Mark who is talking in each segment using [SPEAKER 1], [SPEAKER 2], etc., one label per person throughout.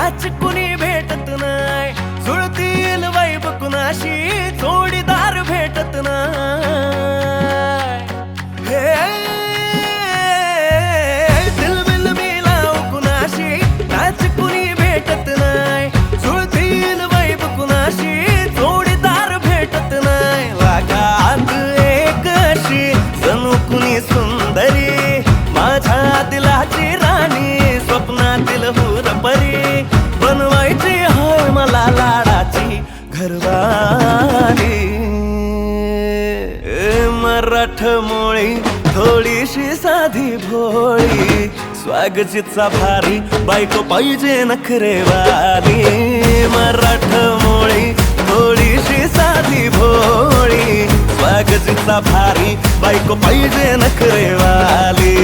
[SPEAKER 1] Match कुणी भेटत नाही, जुळतील वाईब कुणाशी जोडीदार भेटत नाही. दिल बिल मिलाव कुणाशी मॅच कुणी भेटत नाही, जुळतील वाईब कुणाशी जोडीदार भेटत नाही. वागात एक अशी जणू कुणी सुंदरी, माझ्या दिलाची राणी, स्वप्नातील हुरपरी, बनवायची होय मला लाडाची घरवाली. मराठमोळी थोडीशी साधी भोळी, स्वागतीचा भारी बायको पाहिजे नखरेवाली. मराठमोळी थोडीशी साधी भोळी, स्वागतीचा भारी बायको पाहिजे नखरेवाली.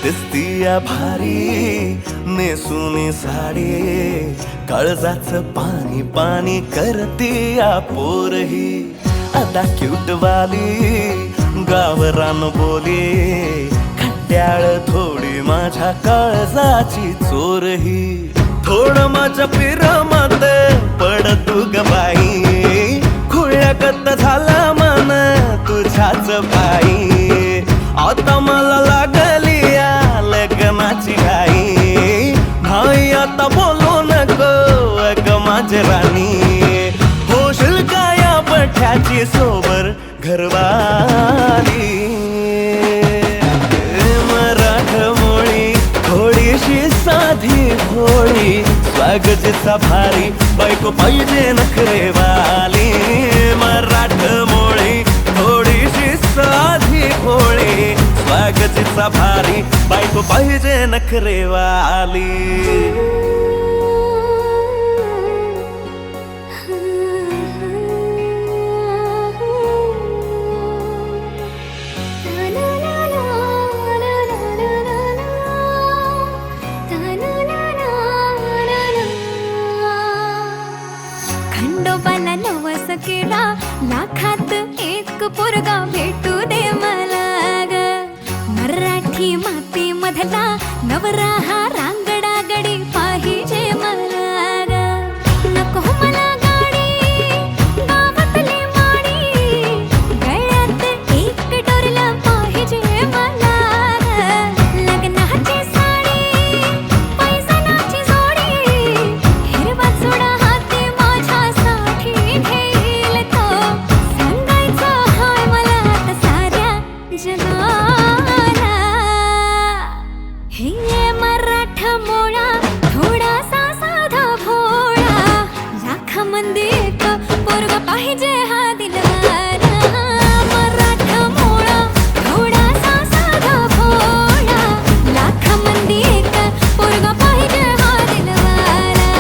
[SPEAKER 1] दिसतीया भारी नेसुनी साडी, काळजाचं पाणी पाणी करतीया पोरही. आता क्यूट वाली गावरान बोली, खट्याळ थोडी माझ्या काळजाची चोरही. थोडं माझ्या पिरमत पड तू ग बाई, खुळ्यागत झाला मन तुझ्याच बाई. आता मला लागली या लग्नाची घाई, भाई आता बोलू नको अग माझी राणी. होशील का या बठ्याची सोबर घरवाली. मराठमोळी थोडीशी साधी भोळी, स्वागतीचा भारी बायको पाहिजे नखरेवाली. मराठमोळी थोडीशी साधी भोळी, स्वागतीचा भारी बायको पाहिजे नखरेवाली.
[SPEAKER 2] खंडोबाला नवस केला, लाखात एक पोरगा भेटू दे मला ग. मराठी माती मधला नवरा हा रांगडा गडी पाहिजे मला ग. नको मला गाडी गावातली माडी, गळ्यात एक डोरला पाहिजे मला ग. लग्नाची साडी पैसनाची जोडी, हिरवा चुडा हाती माझ्यासाठी घेईल तो. सांगायचं हाय मला आता साऱ्या जगाला, हे मराठमोळा थोडासा साधा भोळा, लाखामध्ये एक पोरगा पाहिजे हा दिलवाला. मराठमोळा थोडासा साधा भोळा, लाखामध्ये एक पोरगा पाहिजे हा दिलवाला.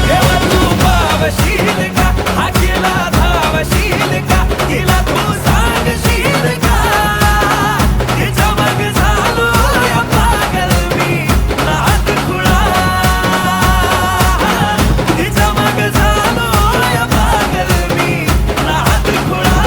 [SPEAKER 1] देवा तू पावशील का, हा केला धावशील का, हिला तू सांगशील का. तिच्या मग झालो या पागल मी नाद खुळा, तिच्या मग झालो या पागल मी नाद खुळा.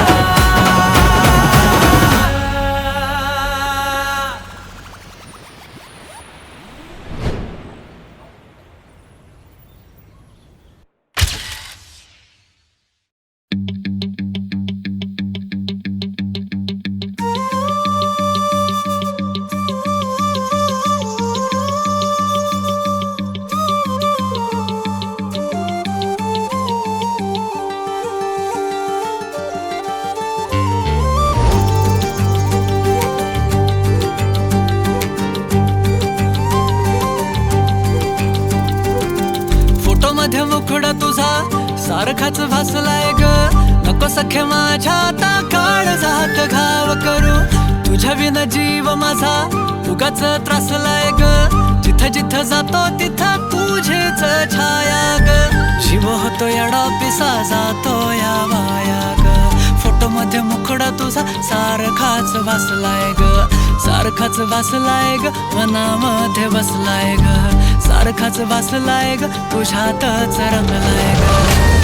[SPEAKER 3] मुखडा तुझा सारखाच भासलाय ग.
[SPEAKER 1] नको सखे माझ्या आता काळ जात घाव करू तुझ्या विना जीव माझा उगाच त्रासलाय ग जिथं जिथं जातो तिथं तुझीच छाया ग जीव होतो येडा पिसा जातो या वाया ग फोटो मध्ये मुखडा तुझा सारखाच वासलाय ग सारखाच वासलाय ग मनामध्ये बसलाय ग सारखाच वासलाय ग तुझ्यातच रंगलाय ग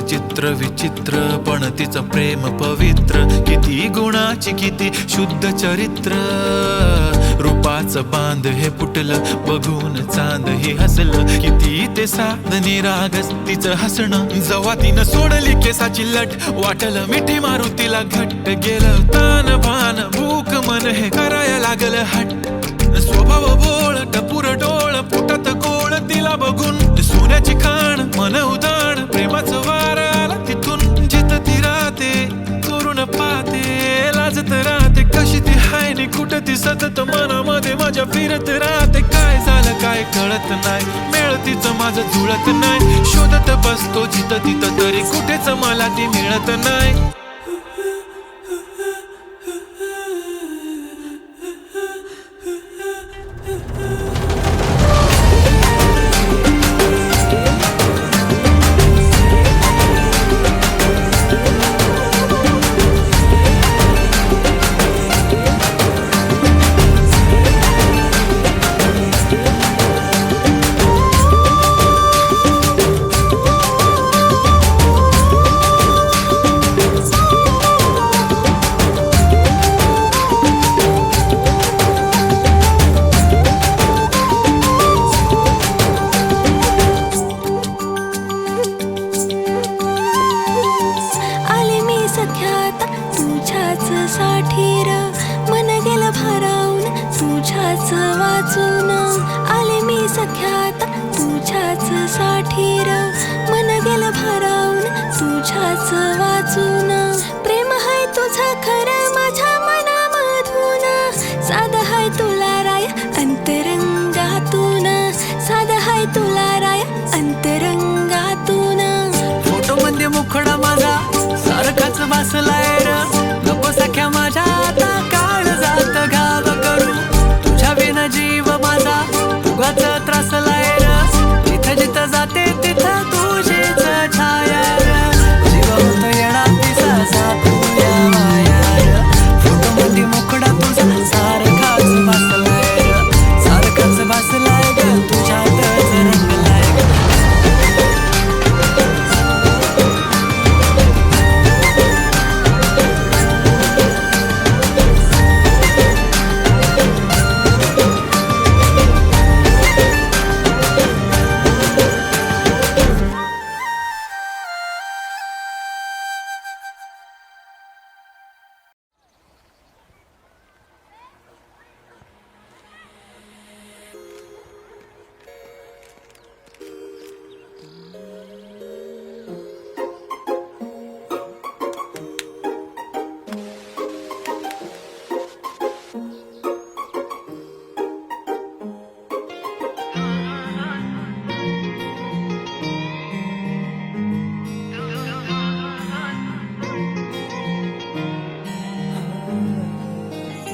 [SPEAKER 1] चित्र विचित्र पण तिचं प्रेम पवित्र किती गुणाची किती शुद्ध चरित्र रूपाचं बांध हे फुटलं बघून चांद हे हसलं किती ते साध निरागस तिचं हसणं जवा तिनं सोडली केसाची लट वाटलं मिठी मारू तिला घट्ट गेलं तान भान भूक मन हे करायला लागलं हट्ट स्वभाव बोळ टपूर डोळ पोटात गोळ तिला बघून सोन्याची खाण मन उदाण प्रेमाचं वार आला तिथून जिथं ती राहते करून पाहते लाजत राहते कशी ती हाय नि कुठं ती सतत मनामध्ये माझ्या फिरत राहते काय झालं काय कळत नाही मेळ तिचं माझं जुळत नाही शोधत बसतो जिथं तिथं तरी कुठेच मला ती मिळत नाही
[SPEAKER 2] प्रेम हाय तुझं खरं माझ्या मनामधून साधं हाय तुला राय अंतरंगातून साधं हाय तुला राय अंतरंगातून
[SPEAKER 1] फोटो मध्ये मुखडा माझा सारखाच वासलाय र नको सख्या माझ्या आता काळ जात घाव करू तुझ्या विना जीव माझा उगाच त्रासलाय र जिथं जिथं जाते तिथं तुझीच छाया जीव होतो येडा पिसा जातो या माया फोटो मध्ये मुखडा तुझा सारखाच वासलाय सारखाच वासलाय ग तुझ्यातच रंगलाय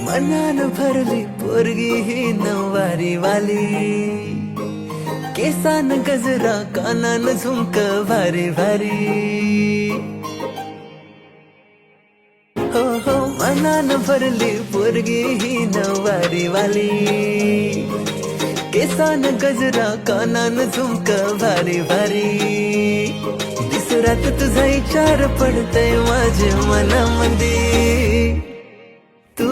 [SPEAKER 3] मनान भरली पोरगी ही नवारी वाली केसान गजरा कानान झुमक भारी भारी हो मनान भरली पोरगी ही नवारी वाली केसान गजरा कानान झुमक भारी भारी दिसरात तुझा विचार पडतय माझ्या मनामध्ये तू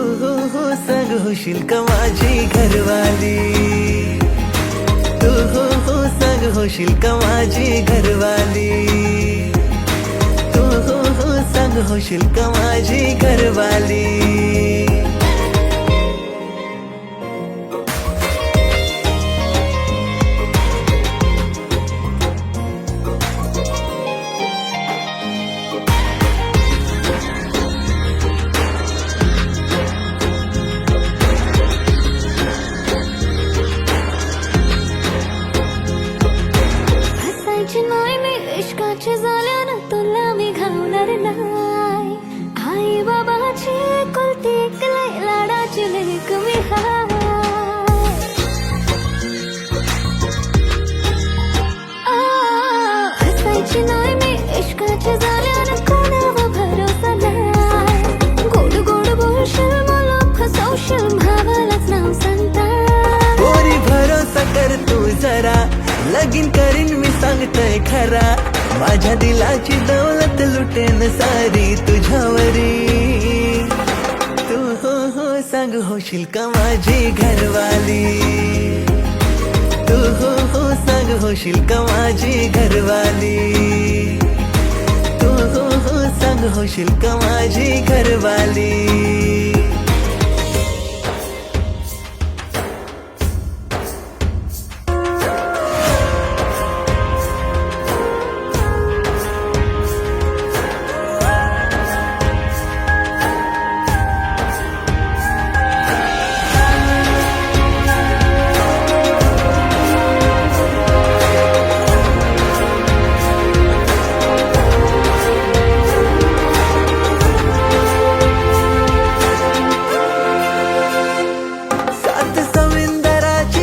[SPEAKER 3] हो सांग होशील का माझी घरवाली तू हो सांग होशील का माझी घरवाली तू हो सांग होशील का माझी घरवाली
[SPEAKER 2] होशील एकमेका हसायची नाही मी इश्काच्या जाळ्यानं कोणावर भरोसा नाही गोड गोड बोलशील मला फसवशील भावालाच नाव सांगता
[SPEAKER 3] पोरी भरोसा कर तू जरा लगीन करीन मी सांगतोय खरा माझ्या दिलाची दौलत लुटेन सारी तुझ्यावरी तू हो हो सांग होशील का माझी घरवाली तू हो हो सांग होशील का माझी घरवाली तू हो हो सांग होशील का माझी घरवाली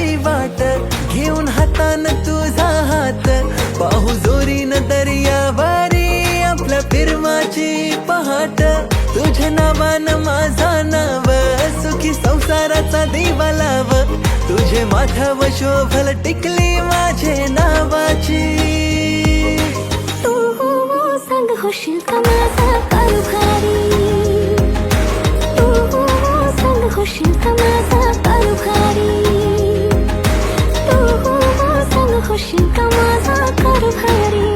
[SPEAKER 3] घेऊन हातान तुझा हात पाहू जोरीन दर्यावारी आपल्या फिरमाची पहाट तुझ्या नावानं माझा नाव सुखी संसाराचा दिवा लाव तुझे माथ्यावर शोभल टिकली माझे नावाची
[SPEAKER 2] तू हो सांग होशील का माझा कारभारी तू हो सांग होशील का माझा कारभारी होशील का माझा कारभारी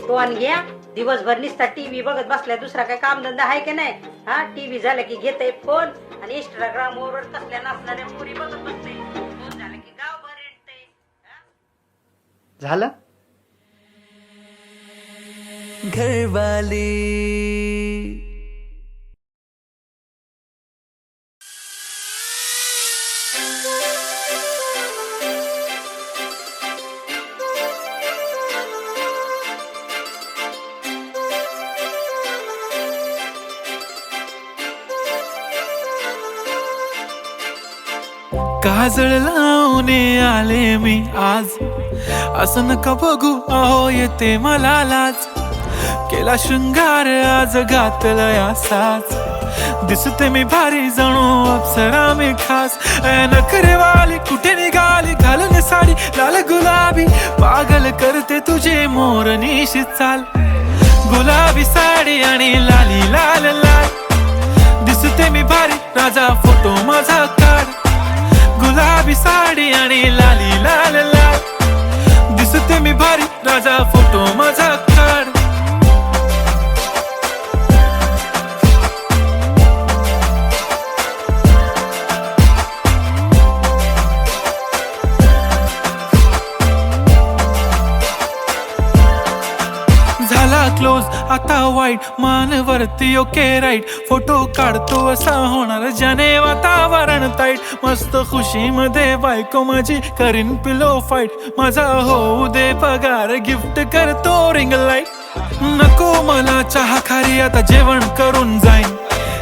[SPEAKER 4] टोन घ्या दिवसभर निसता टीव्ही बघत बसलाय दुसरा काय कामधंदा आहे की नाही हा टीव्ही झाला की घेते फोन आणि इंस्टाग्राम वर कसल्या नसणाऱ्या पुरी बघत बसते फोन झाला की गावभर येते
[SPEAKER 3] झालं घरवाली
[SPEAKER 1] काजळ लावणे आले मी आज असं नका बघू अहो येते मला लाज केला शृंगार आज घातला असाच दिसते मी भारी जणू अप्सरा मी खास नखरेवाली कुठे निघाली घालून साडी लाल गुलाबी पागल करते तुझे मोरनीशी चाल गुलाबी साडी आणि लाली लाल लाल दिसते मी भारी राजा फोटो माझा काढ गुलाबी साडी आणि लाली लाल लाल दिसते मी भारी राजा फोटो माझा काढ झाला क्लोज आता वाईट मानवरती ओके राईट फोटो काढतो असा होणार ज्याने वातावरण ताईट मस्त खुशी मध्ये बायको माझी करीन पिलो फाईट माझा होऊ दे पगार गिफ्ट करतो रिंग लाईट नको मला चहा खारी आता जेवण करून जाईन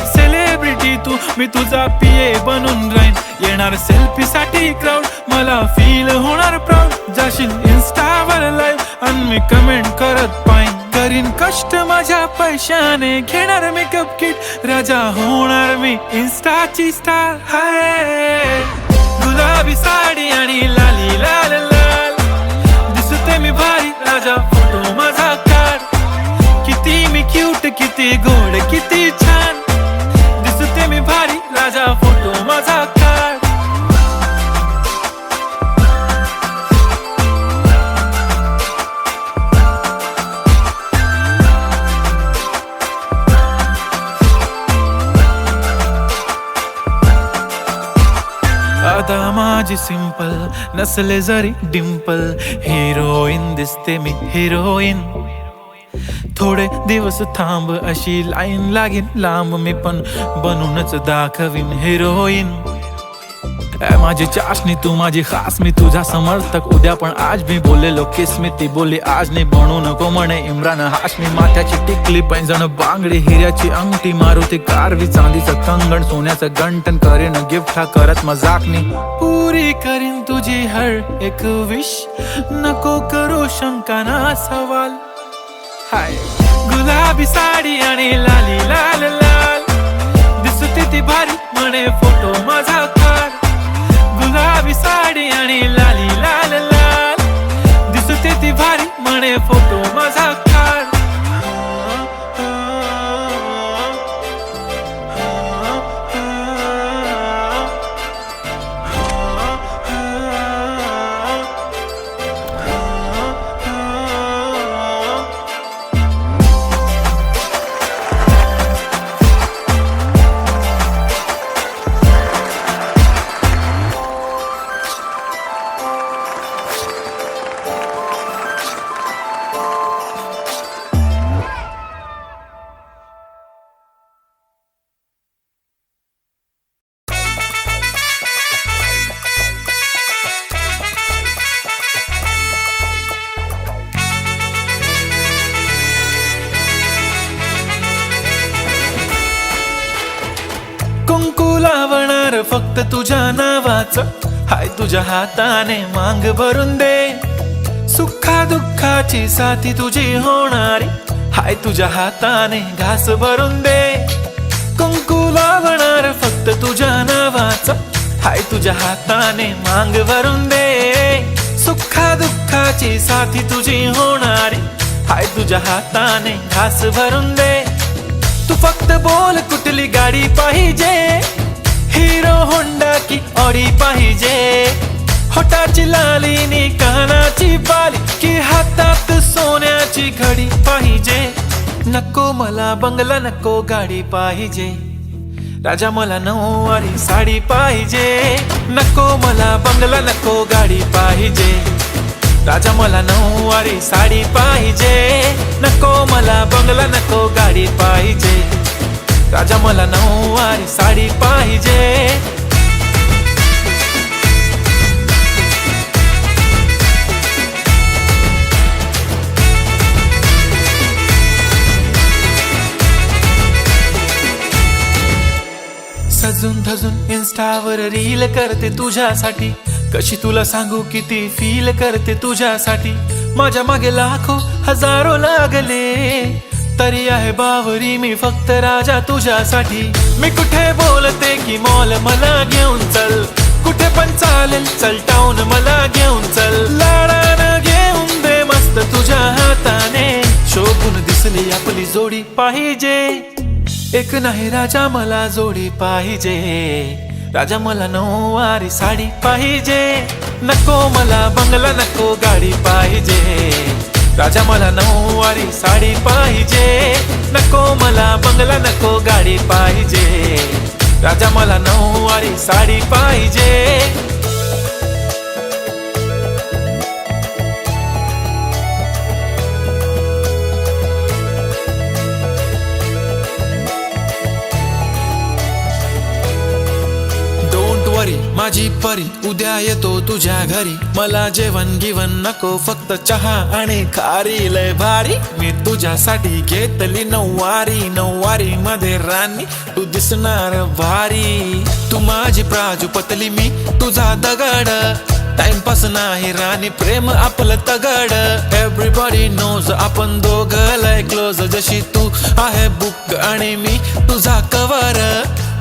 [SPEAKER 1] सेलिब्रिटी तू मी तुझा पिये बनून राहीन येणार सेल्फी साठी क्राऊड मला फील होणार प्राऊड जाशील इन्स्टावर लाईव्ह आणि मी कमेंट करत पाईन करीन कष्ट माझ्या पैशाने घेणार मेकअप किट राजा होणार मी इन्स्टाची स्टार हाय गुलाबी साडी आणि लाली लाल लाल दिसते मी भारी राजा फोटो माझा काढ किती मी क्यूट किती गोड किती छान दिसते मी भारी राजा फोटो माझा काढ आता माझी सिंपल नसले जरी डिंपल हिरोईन दिसते मी हिरोईन थोडे दिवस थांब अशी लाईन लागेल लांब, मी पण बनूनच दाखवीन हिरोईन. माझी चाशनी तू माझी खास, मी तुझा समर्थक उद्या पण आज मी बोलेलो किस मी, ती बोली आज नाही बनू नको म्हणे इम्रान हाशमी. माथ्याची टिकली पैंजण बांगडी हिऱ्याची अंगठी, मारुती कारवी चांदीचं कंगण सोन्याचं गंटन, करीन गिफ्ट हा करत मजाकनी. पुरी करीन तुझी हर एक विश, नको करू शंका ना सवाल. हाय गुलाबी साडी आणि लाली लाल लाल, दिसते ती भारी म्हणे फोटो माझा काढ. गुलाबी साडी आणि लाली लाल लाल, दिसते ती भारी म्हणे फोटो माझा काढ. कुंकू लावणार फक्त तुझ्या नावाचं, हाय तुझ्या हाताने मांग भरून दे. सुखा दुःखाची साथी तुझी होणारी, हाय तुझ्या हाताने घास भरून दे. कुंकू लावणार फक्त तुझ्या नावाचं, हाय तुझ्या हाताने मांग भरून दे. सुखा दुःखाची साथी तुझी होणारी, हाय तुझ्या हाताने घास भरून दे. तू फक्त बोल कुठली गाडी पाहिजे, हिरो होंडा की ऑडी पाहिजे. होटाची लालीनी कानाची बाली, की हातात सोन्याची घडी पाहिजे. नको मला बंगला नको गाडी पाहिजे, राजा मला नऊवारी साडी पाहिजे. नको मला बंगला नको गाडी पाहिजे, राजा मला नऊवारी साडी पाहिजे. नको मला बंगला नको गाडी पाहिजे, राजा मला नऊवारी साडी पाहिजे. सजून धजून इन्स्टावर रील करते तुझ्यासाठी, कशी तुला सांगू किती फील करते तुझ्यासाठी. माझ्या मागे लाखो हजारो लागले, तरी आहे बावरी मी फक्त राजा तुझ्यासाठी. मी कुठे बोलते की मॉल मला घेऊन चल, कुठे पण चालेल चल टाऊन मला घेऊन चल. लाडानं घेऊन दे मस्त तुझ्या हाताने, शोभून दिसली आपली जोडी पाहिजे. एक नाही राजा मला जोडी पाहिजे, राजा मला नऊवारी साडी पाहिजे. नको मला बंगला नको गाडी पाहिजे, राजा मला नऊवारी साडी पाहिजे. नको मला बंगला नको गाडी पाहिजे, राजा मला नऊवारी साडी पाहिजे. माझी परी उद्या येतो तुझ्या घरी, मला जेवण गिवण नको फक्त चहा आणि खारी. लय भारी मी तुझ्यासाठी घेतली नऊवारी, नऊवारी मध्ये राणी तू दिसणार भारी. तू माझी प्राजूपतली मी तुझा दगड, टाइमपास नाही राणी प्रेम आपलं तगड. एव्हरीबॉडी नोज आपण दोघं लय क्लोज, जशी तू आहे बुक आणि मी तुझा कवर.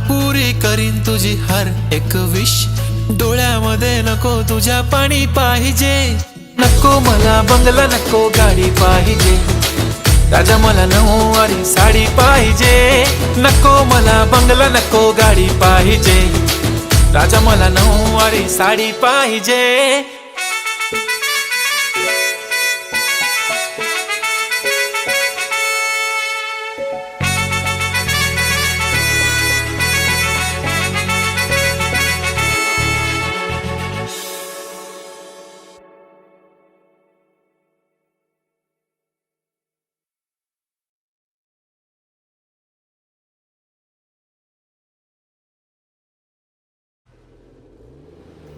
[SPEAKER 1] पुरी करीन तुझी हर एक विश, डोळ्यामध्ये नको तुझ्या पाणी पाहिजे. नको मला बंगला नको गाडी पाहिजे, राजा मला नऊवारी साडी पाहिजे. नको मला बंगला नको गाडी पाहिजे, राजा मला नऊवारी साडी पाहिजे.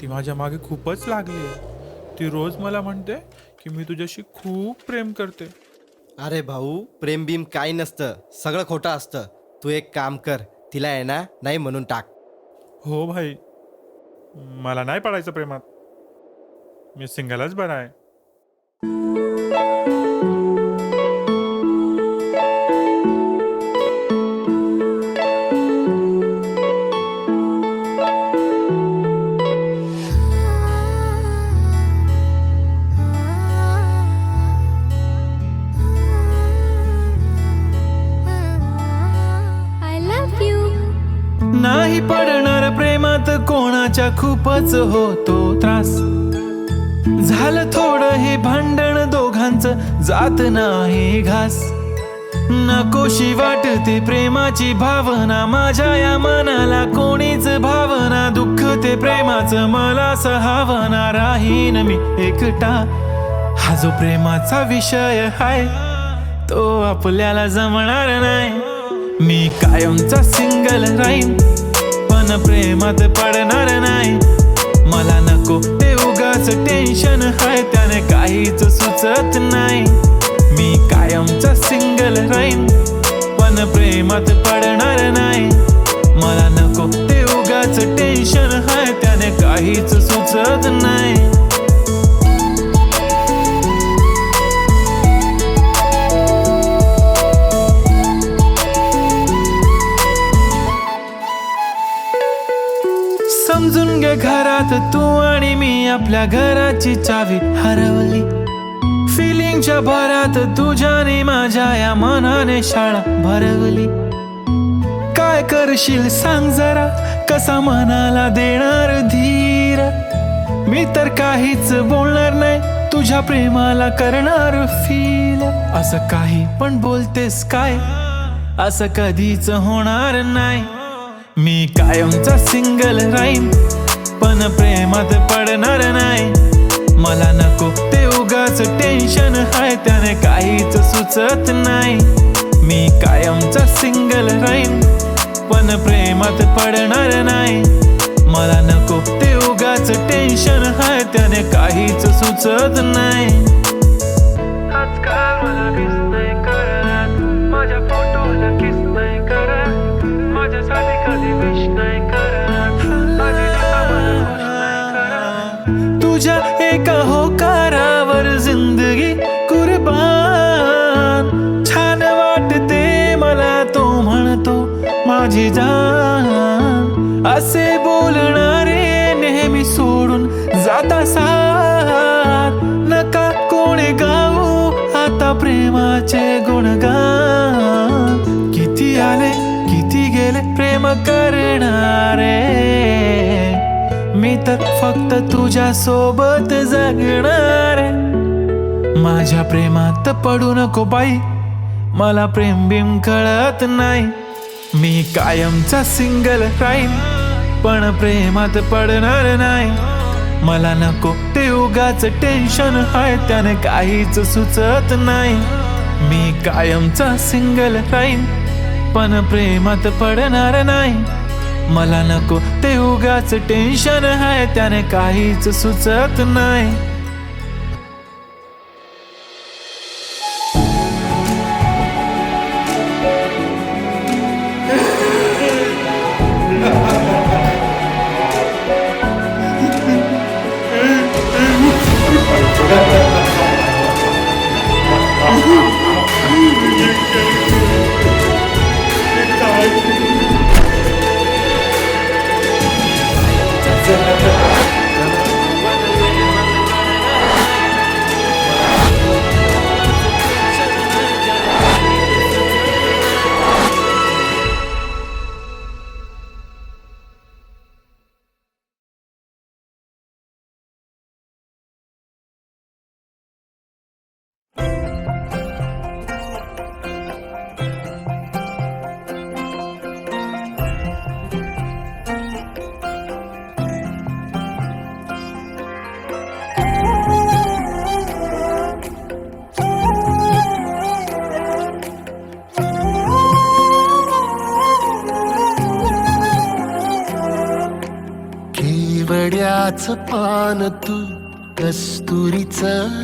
[SPEAKER 1] ती माझ्या मागे खूपच लागली आहे. ती रोज मला म्हणते की मी तुझ्याशी खूप प्रेम करते.
[SPEAKER 5] अरे भाऊ, प्रेम बीम काही नसतं, सगळं खोटं असतं. तू एक काम कर, तिला आहे ना नाही म्हणून टाक.
[SPEAKER 1] हो भाई, मला नाही पडायचं प्रेमात. मी सिंगलच बरा आहे.
[SPEAKER 2] I love you.
[SPEAKER 1] नाही पडणार प्रेमात कोणाच्या, खूपच होतो त्रास. झालं थोडं हे भांडण दोघांचं, जात नाही घास. नकोशी वाटते प्रेमाची भावना, माझ्या या मनाला कोणीच भावना. दुःख ते प्रेमाचं मला सहावना, राहीन मी एकटा. हा जो प्रेमाचा विषय हाय तो आपल्याला जमणार नाही. मी कायमचा सिंगल राहीन पण प्रेमात पडणार नाही. मला नको ते उगाच टेन्शन हाय, त्याने काहीच सुचत नाही. मी कायमचा सिंगल राहीन पण प्रेमात पडणार नाही. मला नको ते उगाच टेन्शन हाय, त्याने काहीच सुचत नाही. समजून घे घरात तू आणि मी, आपल्या घराची चावी हरवली. फिलिंगच्या भरात तुझ्याने माझ्या या मनाने शाळा भरवली. काय करशील सांग जरा, कसा मनाला देणार धीर. मी तर काहीच बोलणार नाही, तुझ्या प्रेमाला करणार फील. असं काही पण बोलतेस काय, असं कधीच होणार नाही. मी कायमचा सिंगल राहीन पण प्रेमात पडणार नाही. मला नको ते उगाच टेन्शन हाय, त्याने काहीच सुचत नाही. मी कायमचा सिंगल राहीन पण प्रेमात पडणार नाही. मला नको ते उगाच टेन्शन हाय, त्याने काहीच सुचत नाही. आजकाल मला किस नाही करत, माझ्या फोटोला किस नाही करत, माझ्यासाठी कधी विश नाही करत, माझी दिशा मला खुश नाही करत. तुझ्या एका होकारावर जिंदगी कुर्बान. छान वाटते मला तो म्हणतो माझी जान. असे बोलणारे नेहमी सोडून जाता साथ. नका कोणी गाऊ आता प्रेमाचे गुणगान. किती आले किती गेले प्रेम करणारे, मी तर फक्त तुझ्या सोबत जगणार. माझ्या प्रेमात पडू नको बाई, मला प्रेम बिम कळत नाही. मी कायमचा सिंगल राहीन पण प्रेमात पडणार नाही. मला नको ते उगाच टेन्शन हाय, त्याने काहीच सुचत नाही. मी कायमचा सिंगल राहीन पण प्रेमात पडणार नाही. मला नको ते उगाच टेन्शन हाय, त्याने काहीच सुचत नाही.
[SPEAKER 6] केवड्याच पान तू कस्तुरीच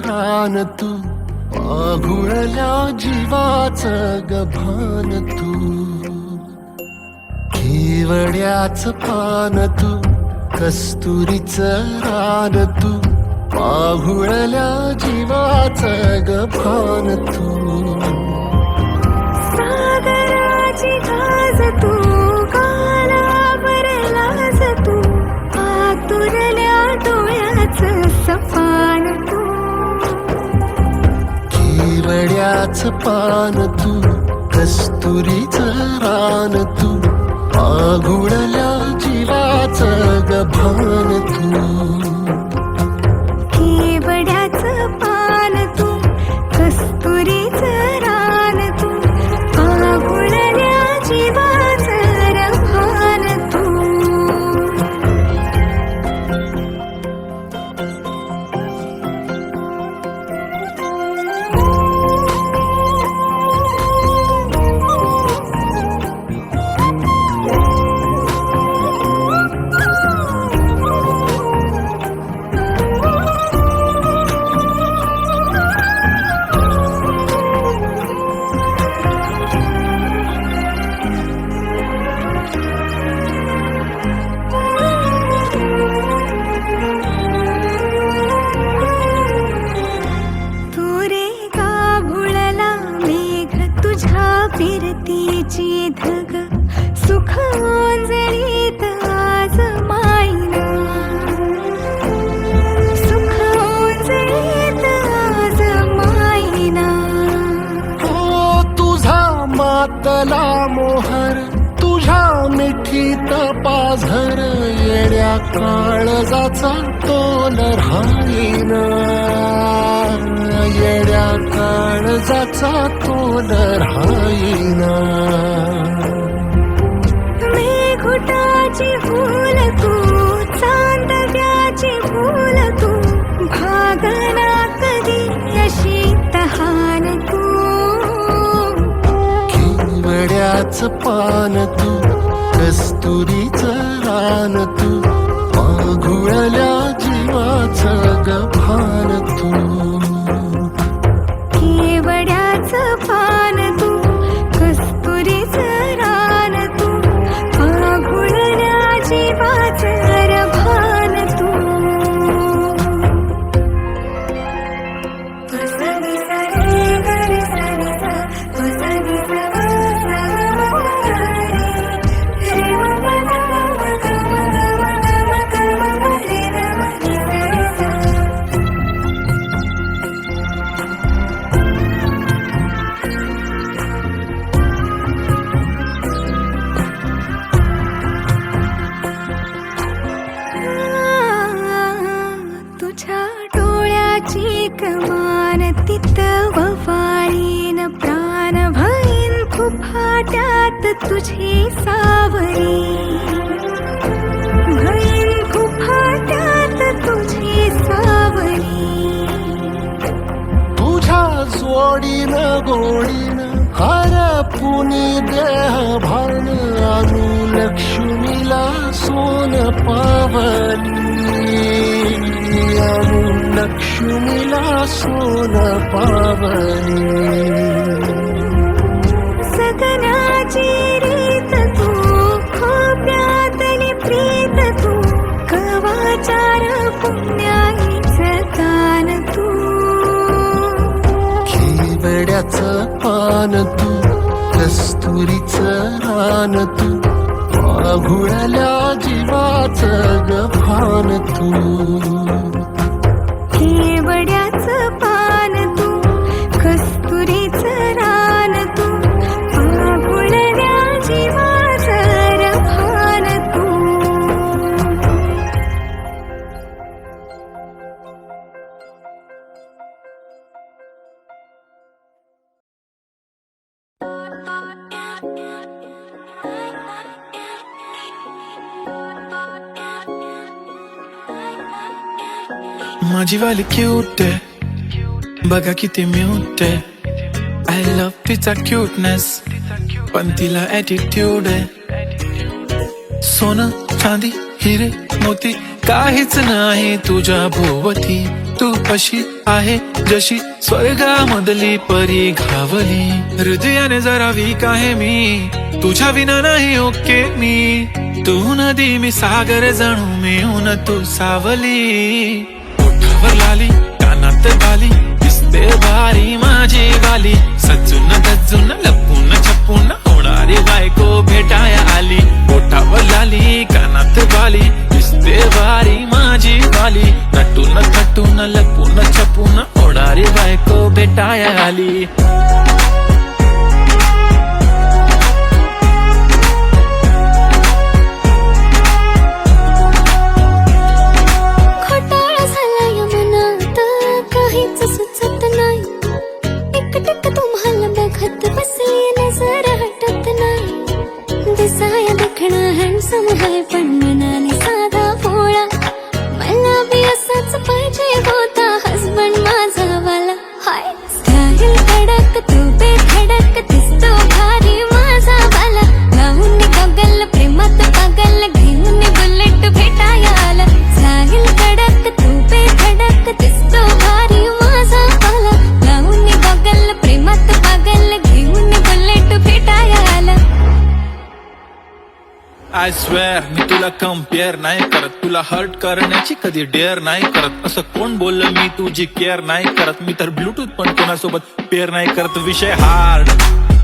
[SPEAKER 6] रान तू आघुळल्या जीवाच गभान तू केवड्याच पान तू कस्तुरीच रान तू आघुळल्या जीवाच गभान तू
[SPEAKER 2] सागराची गाज तू गालावर लाज तू आतुरल्या डोळ्याचं सपान तू
[SPEAKER 6] केवड्याच पान तू कस्तुरीच रान तू आघुळल्या जीवाच गभान तू
[SPEAKER 2] केवड्याचं पान तू कस्तुरीचं रान तू आघुळल्या जीवाचं रभान तू फिरतीची धग सुख ओंजळीत आज मायना सुख ओंजळीत आज मायना
[SPEAKER 6] ओ तुझा मातला मोहर तुझ्या मिठीत पाझर येड्या काळजाचा तोल राहीना येड्या काळजाचा तोल राहीना
[SPEAKER 2] मेघुटाची फूल तू चांदव्याची फूल तू भागना कधी अशी तहान तू
[SPEAKER 6] केवड्याच पान तू कस्तुरीच रान तू आघुळल्या जीवाचं गभान तू
[SPEAKER 2] केवड्याचं पान तू कस्तुरीचं रान तू आघुळल्या जीवाचं रभान तू सनी सनी गरी सनी सा सनी सा तुझ्या डोळ्याची कमान तिथं ववाळीन प्राण भईन फुफाट्यात तुझी सावरी भईन फुफाट्यात तुझी सावरी
[SPEAKER 6] तुझ्या जोडीन गोडीन हरपुनी देह भान अनुलक्ष्मीला सोन पावली अनुलक्ष्मीला सोन पावली
[SPEAKER 2] सगनाची रीत तू खोप्यातली प्रीत तू कवाचार पुण्याईचं कान तू
[SPEAKER 6] केवड्याचं पान तू कस्तुरीचं रान तू आघुळल्या जीवाचं गभान तू
[SPEAKER 2] केवड्याचं पान तू कस्तुरीचं रान तू आघुळल्या जीवाचं रभान तू
[SPEAKER 1] माझी वाली क्यूट आहे बघा किती म्यूट आहे आय लव्ह तिचा क्यूटनेस पण तिला ॲटिट्यूड आहे सोनं चांदी हिरे मोती काहीच नाही तुझ्या भोवती, तू अशी आहे जशी स्वर्गामधली परी घावली. हृदयाने जरा वीक आहे मी, तुझ्या विना नाही ओके मी. तू नदी मी सागर जणू मिळून तू सावली. ओठावर लाली कानात बाली, दिसते भारी माझी वाली. सजून गजून लपून छपून होणारी बायको भेटाया आली. ओठावर लाली कानात बाली, दिसते भारी माझी वाली. नटून थटून लपून छपून होणारी बायको भेटाया आली.
[SPEAKER 2] खोटाळा झाला या मनात, काहीच सुचत नाही. एकटक तुम्हाला बघत बसली, नजर हटत नाही. दिसाया देखणा हँडसम आहे, पण मनाने साधा भोळा. मला बी असाच पाहिजे होता हसबंड माझा वाला. हाय स्टाईल कडक, तू बेधडक, दिसतो भारी माझा वाला. लावून गॉगल प्रेमात पागल, घेऊन बुलेट भेटाया आला. स्टाईल कडक, तू बेधडक, दिसतो भारी माझा वाला. लावून गॉगल प्रेमात पागल, घेऊन बुलेट भेटाया आला.
[SPEAKER 1] आय स्वेअर मी तुला कम्पेअर नाही करत, तुला हर्ट करण्याची कधी डेअर नाही करत. असं कोण बोललं मी तुझी केअर नाही करत. मी तर ब्लूटूथ पण कोणासोबत पेअर नाही करत. विषय हार्ड,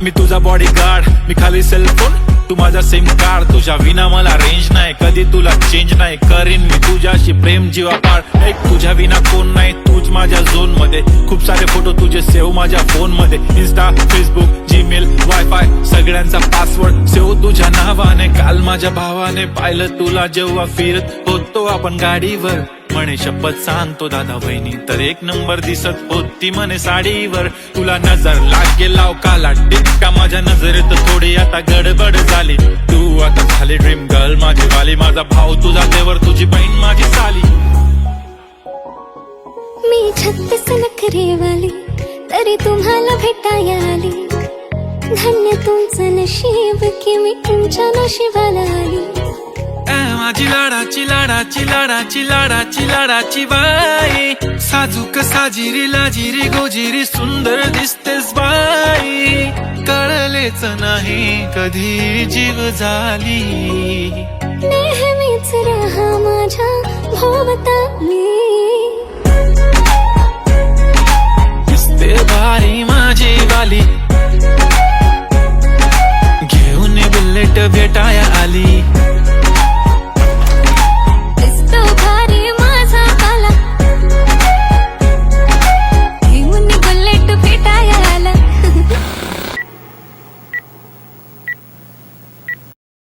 [SPEAKER 1] मी तुझा बॉडी गार्ड, मी खाली सेलफोन तू माझा सिम कार्ड. तुझ्या विना मला रेंज नाही, कधी तुला चेंज नाही करीन मी तुझ्याशी प्रेम जीवा पाड. एक तुझ्या विना कोण नाही, तूच माझ्या झोन मध्ये. खूप सारे फोटो तुझे सेव्ह माझ्या फोन मध्ये. इन्स्टा, फेसबुक, जीमेल, वायफाय सगळ्यांचा पासवर्ड सेव्ह तुझ्या नावाने. काल माझ्या भावाने पाहिलं तुला जेव्हा फिरत होतो आपण गाडीवर. म्हणे शपथ सांगतो दादा बहिणी, तर एक नंबर दिसत होती म्हणे साडीवर. तुला नजर लागे लाव काला टिक्का, माझ्या नजरेत थोडी आता गडबड झाली. तू आता झाली ड्रीम गर्ल माझी वाली. माझा भाऊ तुझा देवर, तुझी बहीण माझी साली.
[SPEAKER 2] मी 36 नखरेवाली, तरी तुम्हाला भेटाया आली. धन्य तुमचं नशीब की मी तुमच्या नशिबाला आली.
[SPEAKER 1] माझी लाडाची लाडाची लाडाची लाडाची लाडाची बाई. साजूक साजिरी लाजिरी गोजिरी सुंदर दिसतेस बाई. कळलेच नाही कधी जीव झाली.
[SPEAKER 2] नेहमीच राहा माझ्या भोवताली.
[SPEAKER 1] दिसते भारी माझी वाली.